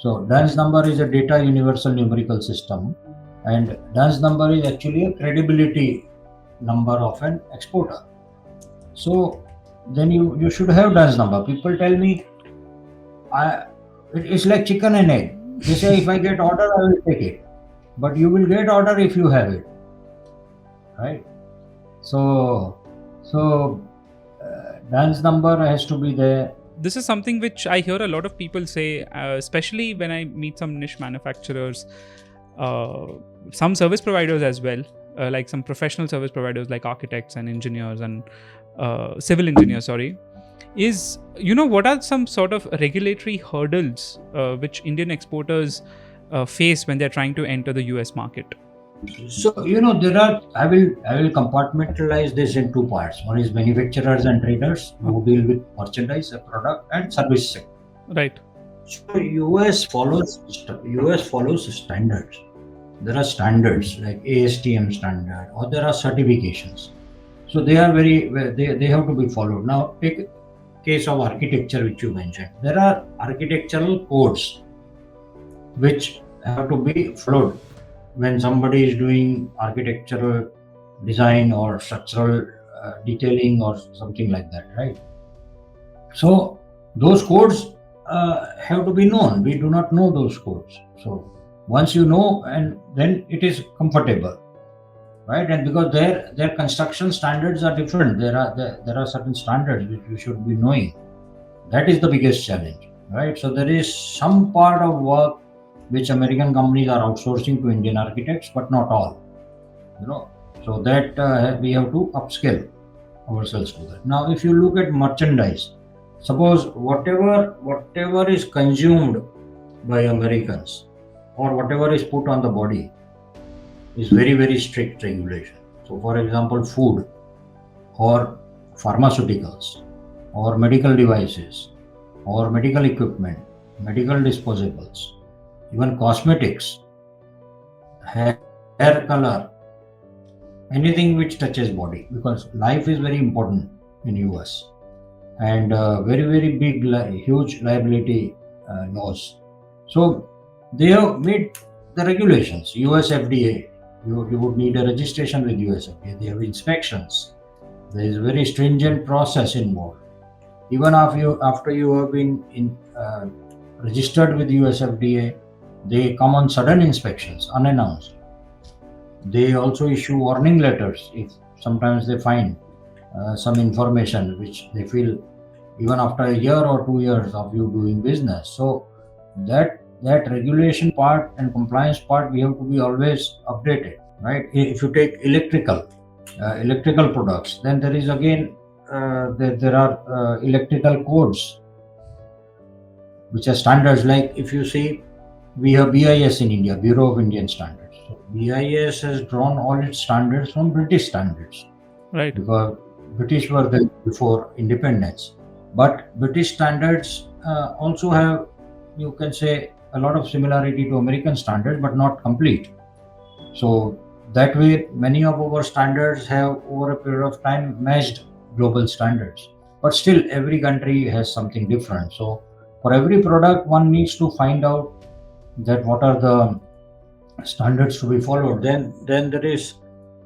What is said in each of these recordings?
So Duns number is a data universal numerical system, and Duns number is actually a credibility number of an exporter. So then you should have Duns number. People tell me, it's like chicken and egg. They say if I get order, I will take it, but you will get order if you have it, right? So Duns number has to be there. This is something which I hear a lot of people say, especially when I meet some niche manufacturers, some service providers as well, like some professional service providers like architects and engineers and civil engineers, is, what are some sort of regulatory hurdles which Indian exporters face when they're trying to enter the US market? So there are. I will compartmentalize this in two parts. One is manufacturers and traders who deal with merchandise, a product, and service sector. Right. So US follows standards. There are standards like ASTM standard, or there are certifications. So they are they have to be followed. Now take case of architecture which you mentioned. There are architectural codes which have to be followed when somebody is doing architectural design or structural detailing or something like that, right? So those codes have to be known. We do not know those codes. So once you know, and then it is comfortable, right? And because their construction standards are different, there are certain standards which you should be knowing. That is the biggest challenge, right? So there is some part of work which American companies are outsourcing to Indian architects, but not all. So that we have to upskill ourselves to that. Now, if you look at merchandise, suppose whatever is consumed by Americans or whatever is put on the body is very, very strict regulation. So, for example, food or pharmaceuticals or medical devices or medical equipment, medical disposables, even cosmetics, hair color, anything which touches body, because life is very important in US, and very, very big, huge liability laws. So they have made the regulations. USFDA, you would need a registration with USFDA. They have inspections. There is a very stringent process involved. Even after you have been registered with USFDA, they come on sudden inspections, unannounced. They also issue warning letters if sometimes they find some information which they feel even after a year or 2 years of you doing business. So that regulation part and compliance part, we have to be always updated, right? If you take electrical products, then there is again there are electrical codes which are standards. Like if you see, we have BIS in India, Bureau of Indian Standards. So BIS has drawn all its standards from British standards, right? Because British were there before independence. But British standards also have, you can say, a lot of similarity to American standards, but not complete. So that way, many of our standards have over a period of time matched global standards. But still, every country has something different. So for every product, one needs to find out that what are the standards to be followed. Then there is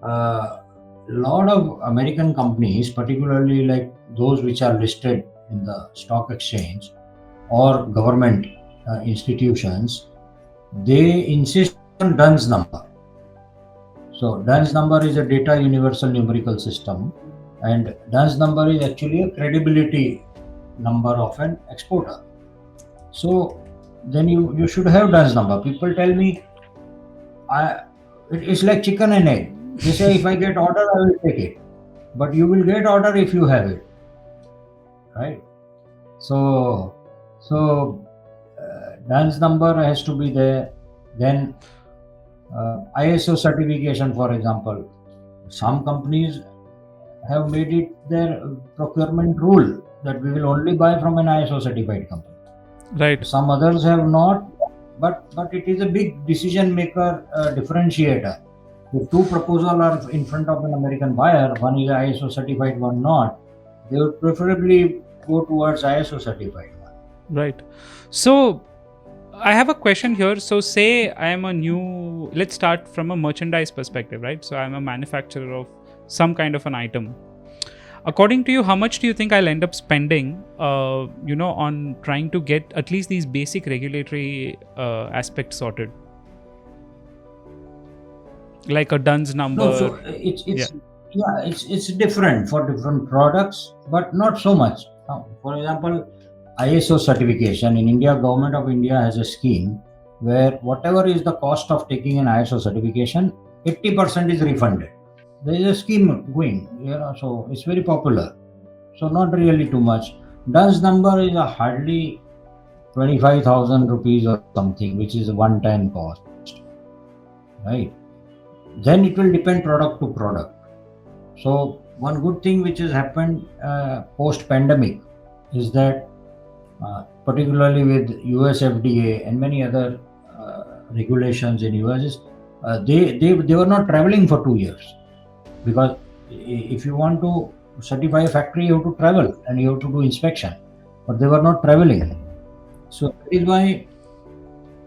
a lot of American companies, particularly like those which are listed in the stock exchange or government institutions, they insist on Duns number. So Duns number is a data universal numerical system, and Duns number is actually a credibility number of an exporter. So then you should have Duns number. People tell me, it's like chicken and egg. They say if I get order, I will take it, but you will get order if you have it, right? So Duns number has to be there. Then ISO certification, for example, some companies have made it their procurement rule that we will only buy from an ISO certified company. Right. Some others have not, but it is a big decision maker differentiator. If two proposals are in front of an American buyer, one is ISO certified, one not, they would preferably go towards ISO certified one. Right. So I have a question here. So say I am let's start from a merchandise perspective, right? So I'm a manufacturer of some kind of an item. According to you, how much do you think I'll end up spending, on trying to get at least these basic regulatory aspects sorted? Like a DUNS number. No, so it's different for different products, but not so much. For example, ISO certification in India, Government of India has a scheme where whatever is the cost of taking an ISO certification, 80% is refunded. There is a scheme going, so it's very popular. So not really too much. DUNS number is a hardly 25,000 rupees or something, which is a one-time cost, right? Then it will depend product to product. So one good thing which has happened post-pandemic is that particularly with USFDA and many other regulations in US, they were not traveling for 2 years, because if you want to certify a factory, you have to travel and you have to do inspection, but they were not traveling. So that is why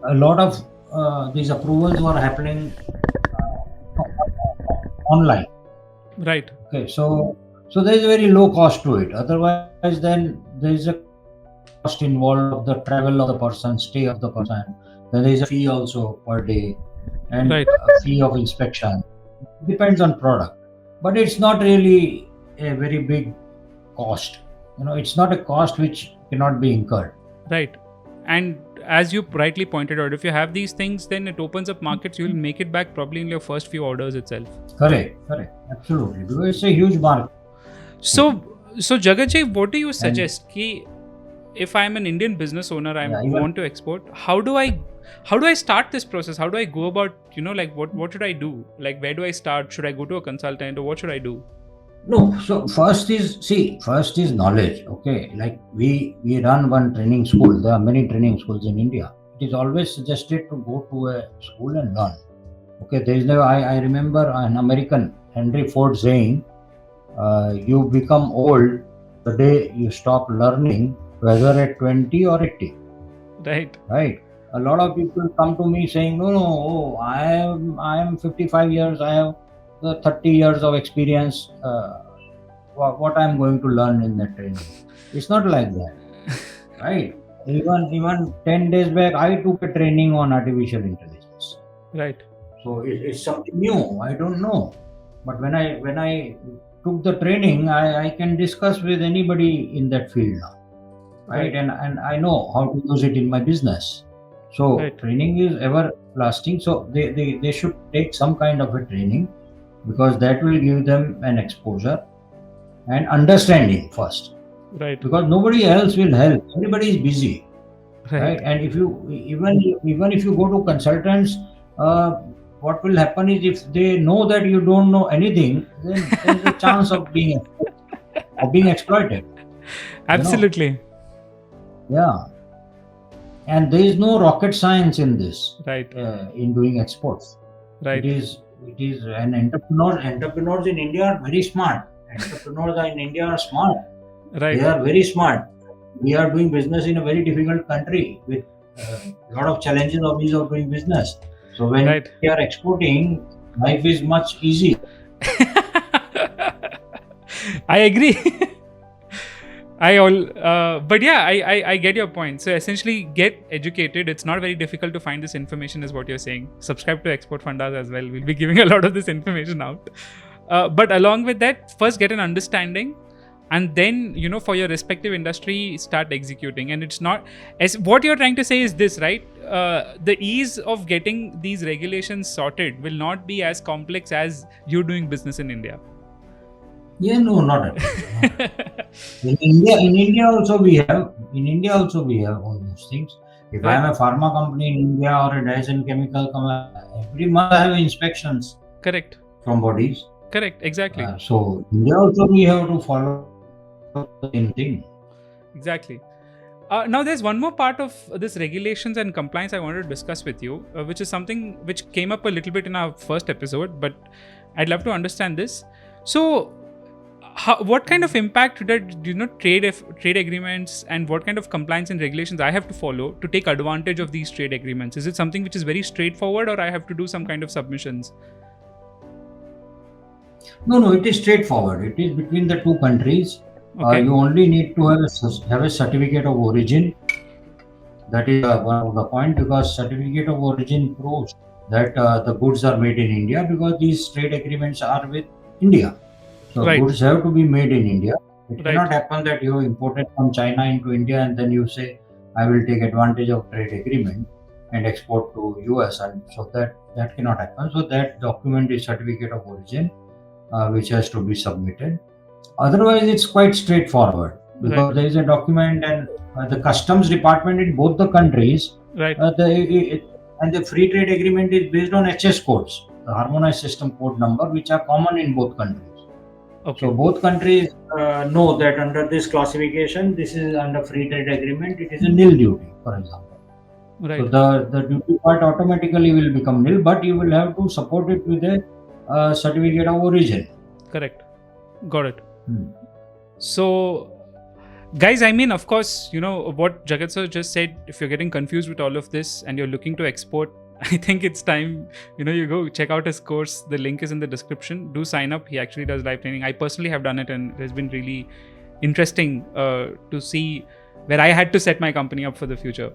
a lot of these approvals were happening online. Right. Okay, so there is a very low cost to it. Otherwise, then there is a cost involved of the travel of the person, stay of the person. Then there is a fee also per day, and Right. a fee of inspection. Depends on product, but it's not really a very big cost. It's not a cost which cannot be incurred. Right. And as you rightly pointed out, if you have these things, then it opens up markets. You will make it back probably in your first few orders itself. Correct, absolutely. Because it's a huge market. So Jagat Ji, what do you suggest? If I'm an Indian business owner, want to export, how do I start this process? How do I go about, what should I do? Like, where do I start? Should I go to a consultant, or what should I do? No, so first is knowledge. Okay, like we run one training school. There are many training schools in India. It is always suggested to go to a school and learn. Okay, there is no. I remember an American, Henry Ford, saying, "You become old the day you stop learning, whether at 20 or 80." Right. Right. A lot of people come to me saying, "No, I am 55 years. I have 30 years of experience. What I'm going to learn in that training?" It's not like that, right? Even 10 days back, I took a training on artificial intelligence. Right. So it's something new. I don't know, but when I took the training, I can discuss with anybody in that field now, right? And I know how to use it in my business. So training is everlasting. So they should take some kind of a training, because that will give them an exposure and understanding first. Right. Because nobody else will help. Everybody is busy, right? And if you even if you go to consultants, what will happen is, if they know that you don't know anything, then there is a chance of being exploited. Absolutely. Yeah. And there is no rocket science in this. Right. In doing exports. Right. It is an entrepreneurs in India are very smart. Entrepreneurs in India are smart. Right. They are very smart. We are doing business in a very difficult country with a lot of challenges of ease of doing business. So when we are exporting, life is much easier. I agree. But yeah, I get your point. So essentially, get educated. It's not very difficult to find this information, is what you're saying. Subscribe to Export Fundas as well. We'll be giving a lot of this information out. But along with that, first get an understanding, and then, for your respective industry, start executing. And it's not, as what you're trying to say is this, right? The ease of getting these regulations sorted will not be as complex as you doing business in India. Yeah, no, not at all. In India also we have all those things. If I am a pharma company in India or a dyes and chemical company, every month I have inspections. Correct. From bodies. Correct. Exactly. So India also we have to follow the same thing. Exactly. Now there's one more part of this regulations and compliance I wanted to discuss with you, which is something which came up a little bit in our first episode, but I'd love to understand this. So what kind of impact did trade agreements and what kind of compliance and regulations I have to follow to take advantage of these trade agreements? Is it something which is very straightforward, or I have to do some kind of submissions? No, it is straightforward. It is between the two countries. Okay. You only need to have a certificate of origin. That is one of the point, because certificate of origin proves that the goods are made in India, because these trade agreements are with India. So Right. goods have to be made in India. It Right. cannot happen that you imported from China into India and then you say, I will take advantage of trade agreement and export to US, and so that cannot happen. So that document is certificate of origin, which has to be submitted. Otherwise, it's quite straightforward, because Right. there is a document, and the customs department in both the countries, Right. and the free trade agreement is based on HS codes, the harmonized system code number, which are common in both countries. Okay. So both countries know that under this classification, this is under free trade agreement, it is a nil duty, for example. Right. So the duty part automatically will become nil, but you will have to support it with a certificate of origin. Correct. Got it. So, guys, I mean, of course, what Jagat sir just said, if you're getting confused with all of this and you're looking to export, I think it's time, you go check out his course. The link is in the description. Do sign up. He actually does live training. I personally have done it, and it has been really interesting to see where I had to set my company up for the future.